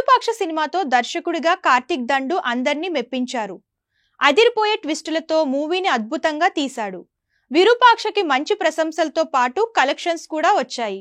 విరూపాక్ష సినిమాతో దర్శకుడిగా కార్తిక్ దండు అందర్నీ మెప్పించారు. అదిరిపోయే ట్విస్టులతో మూవీని అద్భుతంగా తీశాడు. విరూపాక్షకి మంచి ప్రశంసలతో పాటు కలెక్షన్స్ కూడా వచ్చాయి.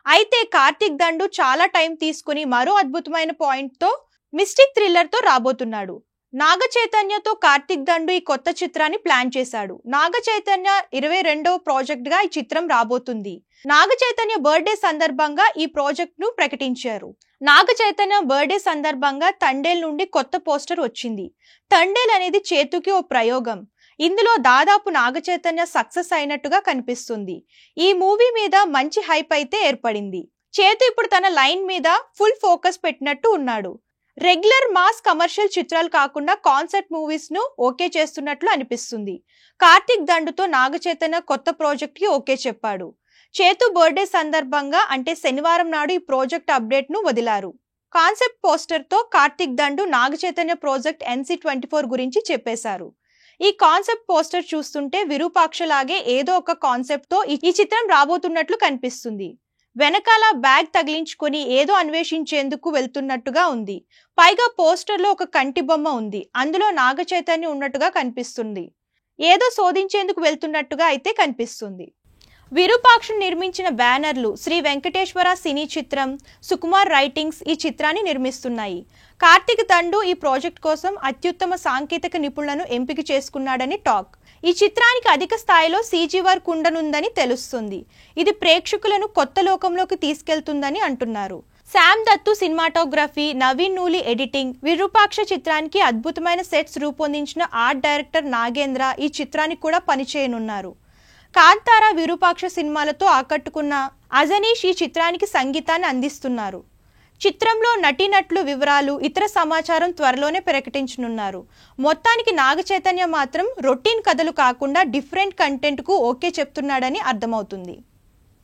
అయితే కార్తిక్ దండు చాలా టైం తీసుకుని మరో అద్భుతమైన పాయింట్తో మిస్టిక్ థ్రిల్లర్తో రాబోతున్నాడు. నాగ చైతన్యతో కార్తిక్ దండు ఈ కొత్త చిత్రాన్ని ప్లాన్ చేశాడు. నాగ చైతన్య 22వ ప్రాజెక్ట్ గా ఈ చిత్రం రాబోతుంది. నాగ చైతన్య బర్త్డే సందర్భంగా ఈ ప్రాజెక్ట్ ను ప్రకటించారు. నాగ చైతన్య బర్త్డే సందర్భంగా తండేల్ నుండి కొత్త పోస్టర్ వచ్చింది. తండేల్ అనేది చేతుకి ఓ ప్రయోగం. ఇందులో దాదాపు నాగ చైతన్య సక్సెస్ అయినట్టుగా కనిపిస్తుంది. ఈ మూవీ మీద మంచి హైప్ అయితే ఏర్పడింది. చేతు ఇప్పుడు తన లైన్ మీద ఫుల్ ఫోకస్ పెట్టినట్టు ఉన్నాడు. రెగ్యులర్ మాస్ కమర్షియల్ చిత్రాలు కాకుండా కాన్సెప్ట్ మూవీస్ ను ఓకే చేస్తున్నట్లు అనిపిస్తుంది. కార్తిక్ దండుతో నాగ చైతన్య కొత్త ప్రాజెక్ట్ కి ఓకే చెప్పాడు. చేతు బర్త్డే సందర్భంగా అంటే శనివారం నాడు ఈ ప్రాజెక్ట్ అప్డేట్ ను వదిలారు. కాన్సెప్ట్ పోస్టర్ తో కార్తిక్ దండు నాగ చైతన్య ప్రాజెక్ట్ NC24 గురించి చెప్పేశారు. ఈ కాన్సెప్ట్ పోస్టర్ చూస్తుంటే విరూపాక్ష లాగే ఏదో ఒక కాన్సెప్ట్ తో ఈ చిత్రం రాబోతున్నట్లు కనిపిస్తుంది. వెనకాల బ్యాగ్ తగిలించుకొని ఏదో అన్వేషించేందుకు వెళ్తున్నట్టుగా ఉంది. పైగా పోస్టర్ లో ఒక కంటి బొమ్మ ఉంది. అందులో నాగ చైతన్య ఉన్నట్టుగా కనిపిస్తుంది. ఏదో శోధించేందుకు వెళ్తున్నట్టుగా అయితే కనిపిస్తుంది. విరూపాక్ష నిర్మించిన బ్యానర్లు శ్రీ వెంకటేశ్వర సినీ చిత్రం, సుకుమార్ రైటింగ్స్ ఈ చిత్రాన్ని నిర్మిస్తున్నాయి. కార్తిక్ దండు ఈ ప్రాజెక్ట్ కోసం అత్యుత్తమ సాంకేతిక నిపుణులను ఎంపిక చేసుకున్నాడని టాక్. ఈ చిత్రానికి అధిక స్థాయిలో CG వర్క్ ఉండనుందని తెలుస్తుంది. ఇది ప్రేక్షకులను కొత్త లోకంలోకి తీసుకెళ్తుందని అంటున్నారు. Sam Dattu cinematography, Naveen Nooli editing, Virupaksha చిత్రానికి అద్భుతమైన సెట్స్ రూపొందించిన ఆర్ట్ డైరెక్టర్ నాగేంద్ర ఈ చిత్రానికి కూడా పనిచేయనున్నారు. కాంతారా, విరూపాక్ష సినిమాలతో ఆకట్టుకున్న అజనీష్ ఈ చిత్రానికి సంగీతాన్ని అందిస్తున్నారు. చిత్రంలో నటీనటులు వివరాలు, ఇతర సమాచారం త్వరలోనే ప్రకటించనున్నారు. మొత్తానికి నాగ చైతన్య మాత్రం రొటీన్ కథలు కాకుండా డిఫరెంట్ కంటెంట్ కు ఓకే చెప్తున్నాడని అర్థమవుతుంది.